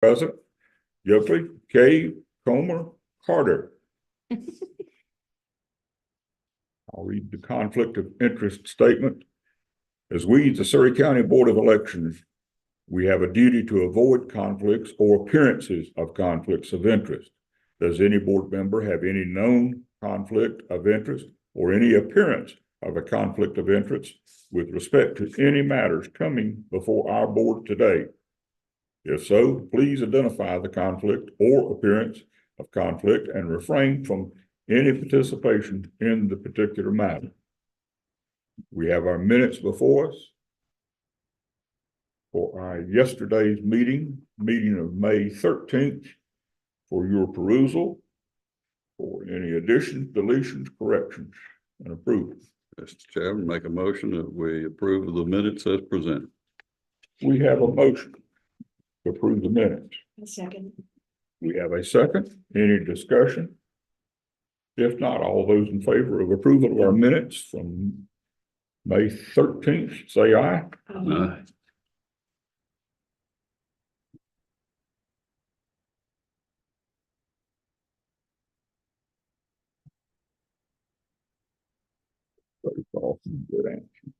Present. Jeffrey K. Comer Carter. I'll read the conflict of interest statement. As we, the Surrey County Board of Elections, we have a duty to avoid conflicts or appearances of conflicts of interest. Does any board member have any known conflict of interest or any appearance of a conflict of interest with respect to any matters coming before our board today? If so, please identify the conflict or appearance of conflict and refrain from any participation in the particular matter. We have our minutes before us for our yesterday's meeting of May 13th, for your perusal, for any additions, deletions, corrections, and approval. Mr. Chairman, make a motion that we approve the minutes as presented. We have a motion to approve the minutes. A second. We have a second. Any discussion? If not, all those in favor of approval of our minutes from May 13th, say aye. Aye. Good answer.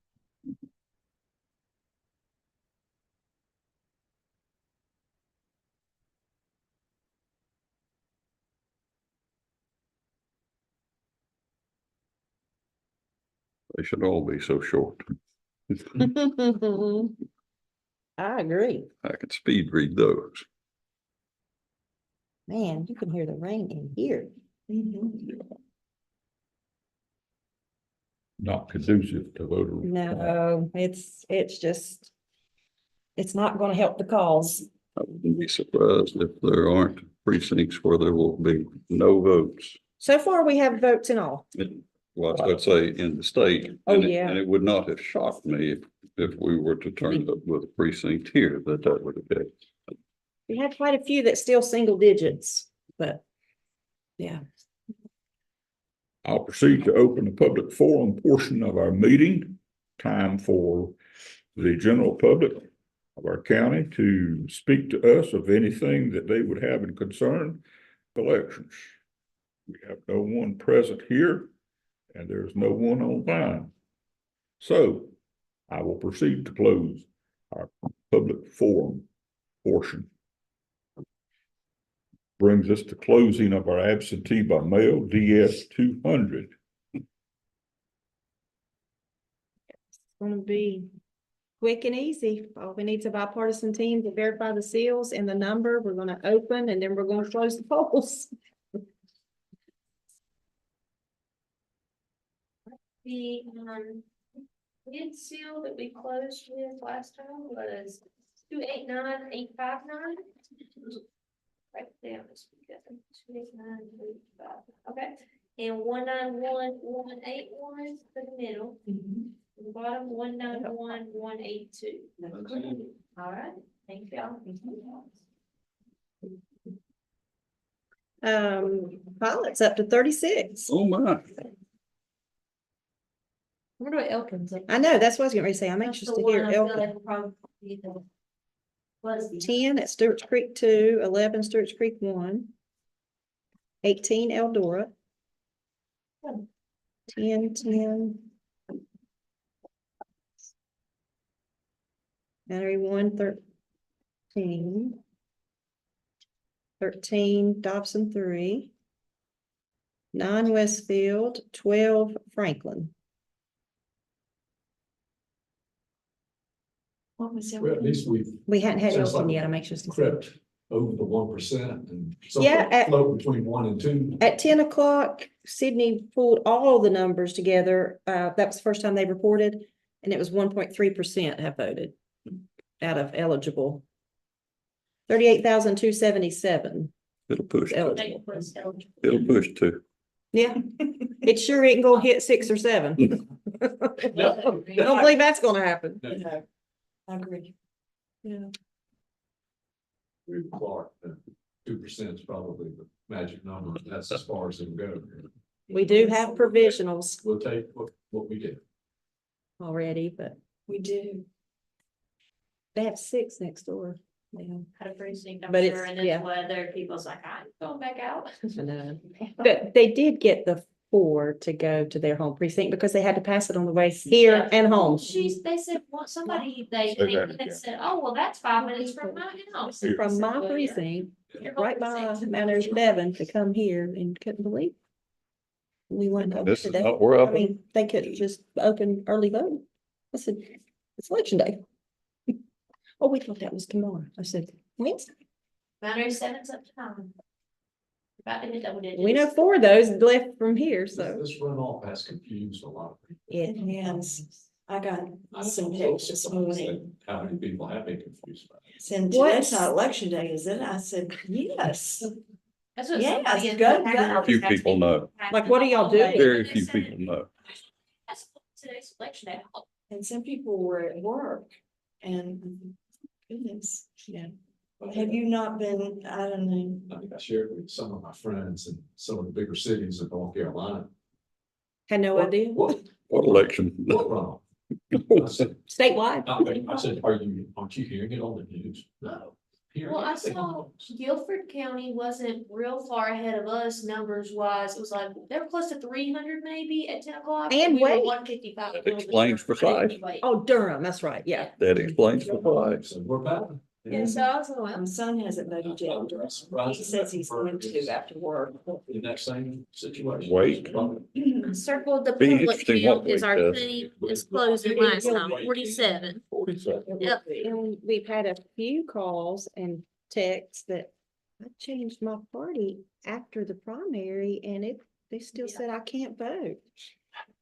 They should all be so short. I agree. I could speed read those. Man, you can hear the rain in here. Not conducive to voter. No, it's just, it's not going to help the cause. I wouldn't be surprised if there aren't precincts where there will be no votes. So far, we have votes in all. Well, I'd say in the state. Oh, and yeah. And it would not have shocked me if we were to turn up with a precinct here, that would have been. We had quite a few that still single digits, but yeah. I'll proceed to open the public forum portion of our meeting. Time for the general public of our county to speak to us of anything that they would have in concern elections. We have no one present here, and there's no one online. So I will proceed to close our public forum portion. Brings us to closing of our absentee by mail DS 200. It's going to be quick and easy. All we need is a bipartisan team to verify the seals and the number. We're going to open and then we're going to close the polls. The bid seal that we closed with last time was 289859. Right down this weekend. 28935. Okay, and 191181 for the middle. The bottom 191182. All right, thank y'all. Pilot's up to 36. Oh, my. I wonder what Elkins. I know, that's what I was getting ready to say. I'm anxious to hear Elkin. 10 at Stewart's Creek 2, 11 Stewart's Creek 1, 18 Eldora, 10, Battery 1, 13, 13 Dobson 3, 9 Westfield, 12 Franklin. What was it? Well, at least We hadn't had Sounds Elkin like yet. I'm anxious to see. crept over the 1% and Yeah, something float between 1 and 2. At 10 o'clock, Sydney pulled all the numbers together. That was the first time they reported, and it was 1.3% have voted out of eligible. 38,277 It'll push. eligible. It'll push too. Yeah, it sure ain't gonna hit 6 or 7. I don't believe that's gonna happen. No. I agree. Yeah. Clark, 2% is probably the magic number. That's as far as it'll go. We do have provisionals We'll take what we get. already, but we do. They have 6 next door. Yeah. Had a precinct, I'm But sure, it's- and yeah. this weather, people's like, I'm going back out. I know. But they did get the 4 to go to their home precinct because they had to pass it on the way here Yeah. and home. They said, well, somebody, they Say came that in again. and said, oh, well, that's 5 minutes from my house. From my So, yeah. precinct, Your whole right by precinct. Mount Airs Devon to come here and couldn't believe. We went over This is today. not where I I've mean, they could just open early vote. I said, it's election day. Oh, we thought that was tomorrow. I said, Wednesday. Mount Airy 7's up to 9. About to hit double digits. We know 4 of those left from here, This, so. this runoff has confused a lot of people. It has. I got some I'm texts so this surprised morning. at How many people have been confused about it. Saying What? today's not election day, is it? I said, yes. That's what Yes, somebody in go, the go. pack Few office people asked me. know. Like, what are y'all doing? Very They few said, people know. "That's today's election day. Oh, And some people were at work and goodness, Yeah. have you not been, I don't know. I think I shared with some of my friends in some of the bigger cities in North Carolina. Had no idea. What Election. runoff? I said, Statewide. I said, aren't you hearing it on the news? No. Hearing Well, I anything on saw the news. Guilford County wasn't real far ahead of us numbers wise. It was like, they were close to 300 maybe at 10 o'clock. And we were wait. 155. That explains precise. Oh, Durham, that's right, yeah. That explains the why. So we're back. Yeah, so I was like, My well, son hasn't voted yet. He says he's going to after work. The next same situation. Wait. I circled the Be public interesting what count is wait our does. thing is closing last time, 47. 47. Yep. And we've had a few calls and texts that I changed my party after the primary and they still Yeah. said I can't vote.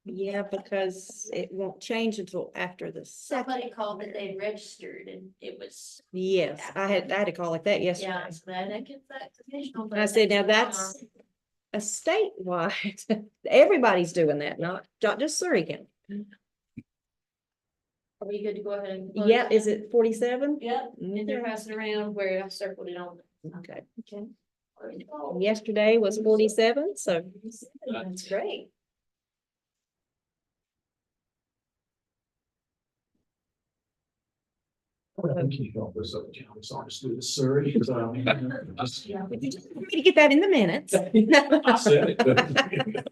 Yeah, because it won't change until after the Somebody second. called that they registered and it was, Yes, I had a call like that yesterday. yeah, so that gets that conditional. I said, now that's a statewide, everybody's doing that, not just Surrey County. Are we good to go ahead and? close Yeah, is it 47? Yep, and they're passing around where I circled it on. Okay. Okay. Yesterday was 47, so That's great. I think you helped us up, John. It's understood as Surrey. So, I mean, just- for me to get that in the minutes. I said it.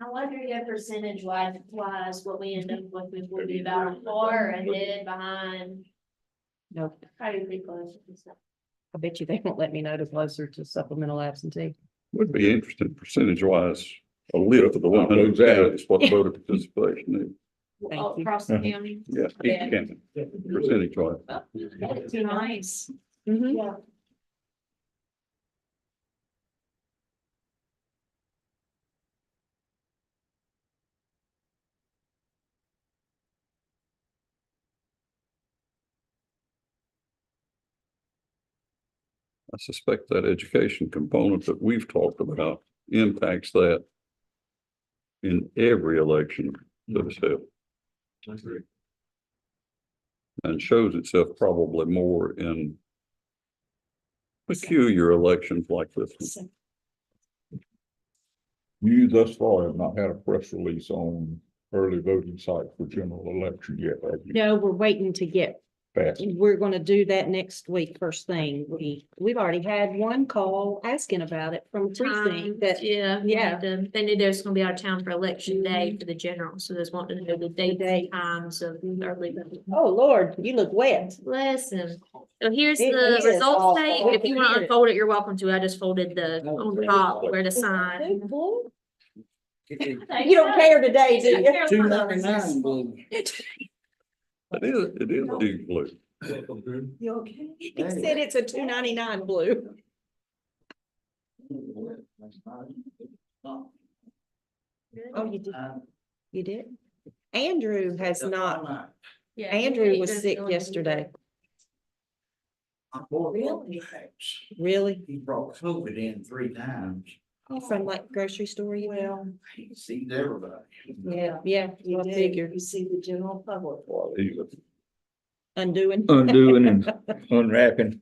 I wonder if percentage wise, what we end up with would be about far ahead, behind, No, probably pretty close. I bet you they won't let me know the closer to supplemental absentee. Would be interesting percentage wise, a lift of the 100 counties, what voter participation is. Thank All you. across the county. Yeah, Yeah. each county, percentage wise. That's nice. Mhm. Yeah. I suspect that education component that we've talked about impacts that in every election that is held, I agree. and shows itself probably more in peculiar elections like this one. You thus far have not had a press release on early voting site for general election yet, have you? No, we're waiting to get, Passed. we're gonna do that next week, first thing. We've already had one call asking about it from precinct that, Yeah, yeah. they knew they was gonna be out of town for election day for the general, so they was wanting to know the date, times of early voting. oh, Lord, you look wet. Listen, so here's It the is results awful. tape. We If you can want hear to it. unfold it, you're welcome to. I just folded the on top where to sign. You don't care today, do you? It is deep blue. You okay? He said it's a $2.99 blue. Oh, you did? You did? Andrew has not, Yeah, Andrew was you're sick going to- yesterday. Really? Really? He brought COVID in 3 times. From like grocery store, you know? Well, He sees everybody. Yeah, you I do, figured. you see the general public. Well, he was Undoing. Undoing and unwrapping.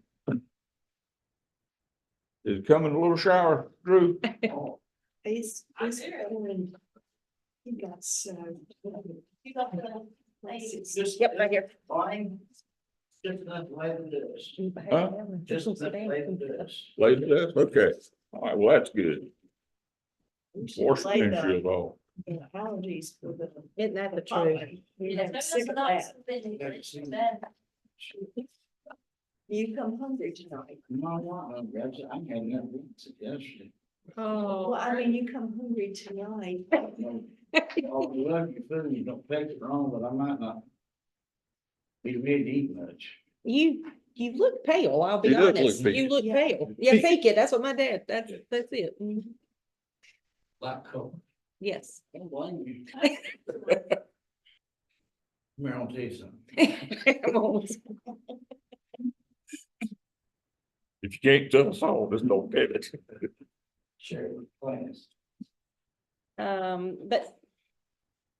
Is it coming a little shower, Drew? He's feeling- He got so. You got the Yep, right here. Fine. Just enough to label this. Huh? Just enough to label this. Later, that's okay. All right, well, that's good. Wash the Later. windshield off. Allergies for the. Isn't that the truth? I'm sick of that. You come hungry tonight. No, I want no, I'm having that suggestion. Well, I mean, you come hungry tonight. Oh, you love your food, you don't take it wrong, but I might not. Be ready to eat much. You look pale, I'll be He does look honest. You pink. look Yeah. pale. Yeah, pink it. That's what my dad, that's it. Mhm. Black color. Yes. Don't blame you. Come here, I'll tell you something. If you can't tell us all, there's no pivot. Share it with class. But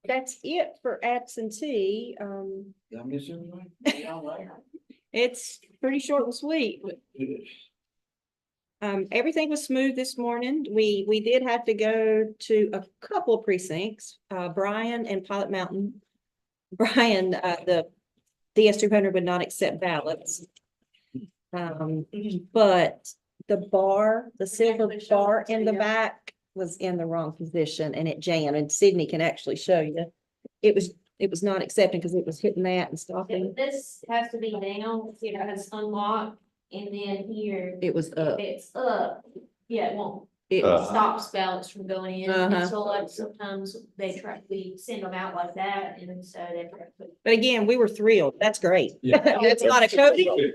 that's it for absentee. Did I miss anything? Y'all right? It's pretty short and sweet. Good. Everything was smooth this morning. We did have to go to a couple of precincts, Bryan and Pilot Mountain. Bryan, the DS-200 would not accept ballots. But the silver bar in the back was in the wrong position and it jammed, and Sydney can actually show you. It was not accepting because it was hitting that and stopping. This has to be down, see if it has unlocked, and then here, It was if up. it's up, yeah, it won't. It It was, stops ballots from going in, and Uh-huh. so like sometimes we send them out like that, and so they try to put. but again, we were thrilled. That's great. Yeah. It's not a coding,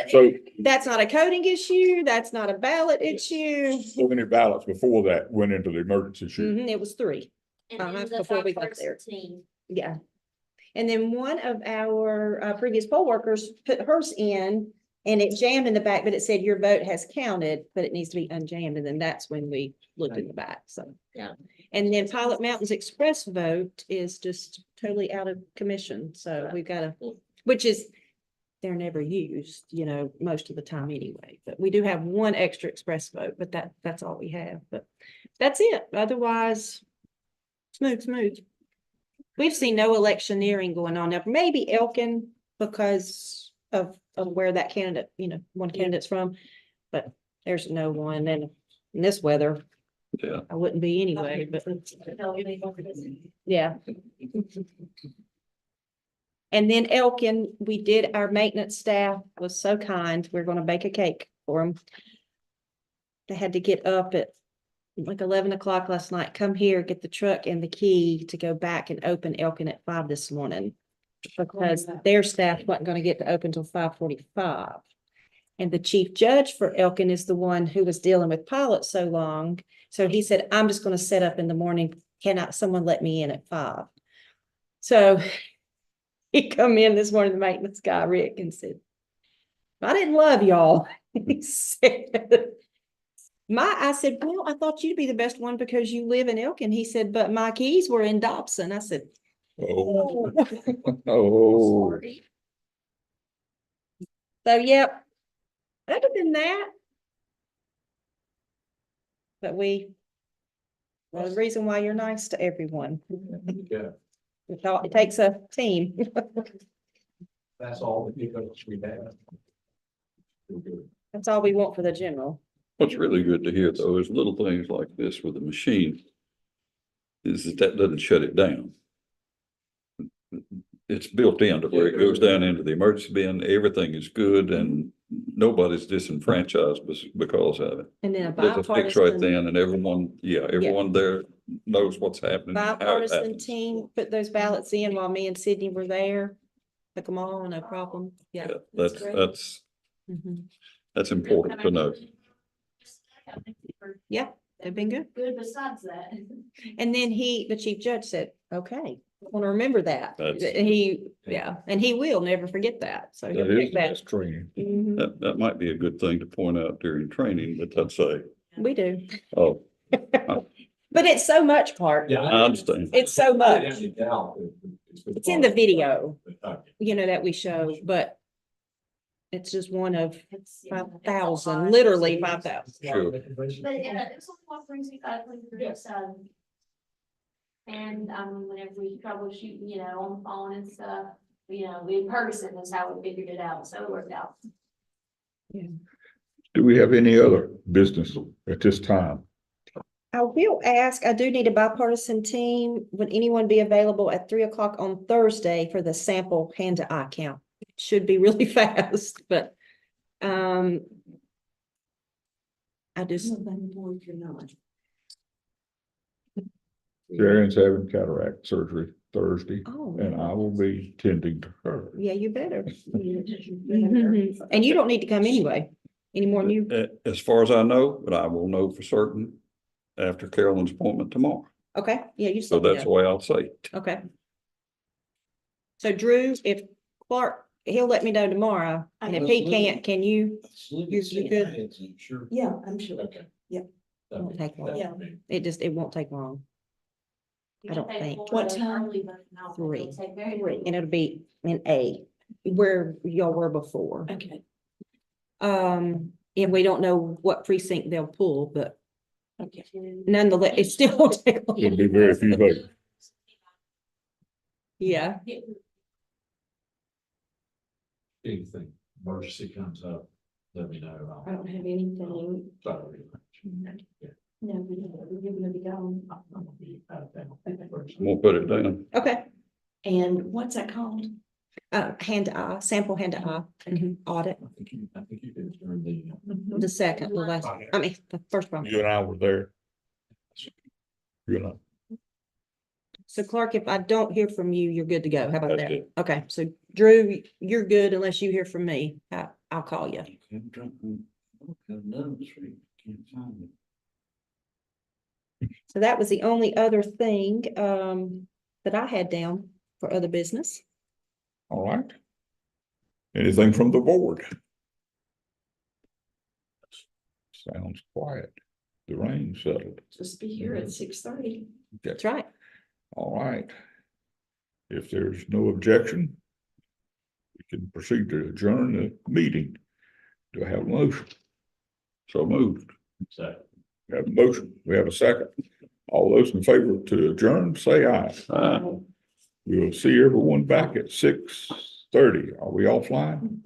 So, that's not a coding issue. That's not a ballot issue. so many ballots before that went into the emergency chute. It was 3. And then the before we got five-person there. team. Yeah. And then one of our previous poll workers put hers in and it jammed in the back, but it said your vote has counted, but it needs to be unjammed. And then that's when we looked in the back. So, yeah. And then Pilot Mountain's express vote is just totally out of commission. So we've got which is, they're never used, most of the time anyway. But we do have one extra express vote, but that's all we have. But that's it. Otherwise, smooth. We've seen no electioneering going on now. Maybe Elkin because of where that candidate, one candidate's from. But there's no one, and in this weather, Yeah. I wouldn't be anyway, but yeah. And then Elkin, our maintenance staff was so kind. We're gonna bake a cake for them. They had to get up at like 11 o'clock last night, come here, get the truck and the key to go back and open Elkin at 5 this morning. Because their staff wasn't gonna get to open till 5:45. And the chief judge for Elkin is the one who was dealing with Pilot so long. So he said, I'm just gonna set up in the morning. Cannot someone let me in at 5? So he come in this morning, the maintenance guy, Rick, and said, I didn't love y'all. He said, I said, well, I thought you'd be the best one because you live in Elkin. He said, but my keys were in Dobson. I said, Oh, oh, sorry. So, yep. Other than that. But the reason why you're nice to everyone. Yeah, It takes a team. that's all the hiccups we have. That's all we want for the general. What's really good to hear though is little things like this with the machine. Is that doesn't shut it down. It's built into where it goes down into the emergency bin. Everything is good and nobody's disenfranchised because of it. And then a There's a fix right bipartisan, then and everyone there knows what's happening. how it bipartisan happens. team put those ballots in while me and Sydney were there. Took them all, no problem. Yeah. Yeah, great. Mhm. that's important to know. Yeah, they've been good. Good besides that. And then the chief judge said, okay, I want to remember that. That's- And he will never forget that. So he'll that is pick that. best training. Mhm. That might be a good thing to point out during training, but I'd say, We do. oh, But it's so much, Clark. Yeah. I understand. It's so much. It's It's in the video, that we show, but it's just one of 5,000, literally 5,000. Sure. But yeah, it's what brings me back when you're outside. And, whenever we troubleshoot, you know, on the phone and stuff, you know, in person is how we figured it out, so it worked out. Do we have any other business at this time? I will ask, I do need a bipartisan team. Would anyone be available at 3 o'clock on Thursday for the sample hand to eye count? It should be really fast, but, I just, Board, you're not. Sharon's having cataract surgery Thursday, oh, and I will be tending to her. yeah, you better. And you don't need to come anyway, any more than you, As far as I know, but I will know for certain after Carolyn's appointment tomorrow. okay, yeah, you So said that's the way I'll say it. okay. So Drew, if Clark, he'll let me know tomorrow, and if he can't, can you? You're good. Sure. Yeah, I'm sure. Okay. Yeah. Won't take long. Yeah. It won't take long. I don't think. What time? 3. And it'll be in A, where y'all were before. Okay, And we don't know what precinct they'll pull, but okay. nonetheless, it still won't take It'll long. be very few votes. Yeah, Anything, emergency comes up, let me know. I don't have anything. Sorry. No, we're gonna be gone. I'm gonna be out of town. Won't put it down. okay. And what's that called? Hand to eye, sample hand to eye audit, I think you did during the. the second, the last, I mean, the first one. You and I were there. You and I. So Clark, if I don't hear from you, you're good to go. How about That's that? good. Okay, so Drew, you're good unless you hear from me. I'll call you. So that was the only other thing that I had down for other business. All right. Anything from the board? Sounds quiet. The rain settled. Just be here at 6:30. That's right. All right. If there's no objection, we can proceed to adjourn the meeting. Do I have a motion? So moved. So. We have a motion. We have a second. All those in favor to adjourn, say aye. Aye. We'll see everyone back at 6:30. Are we offline?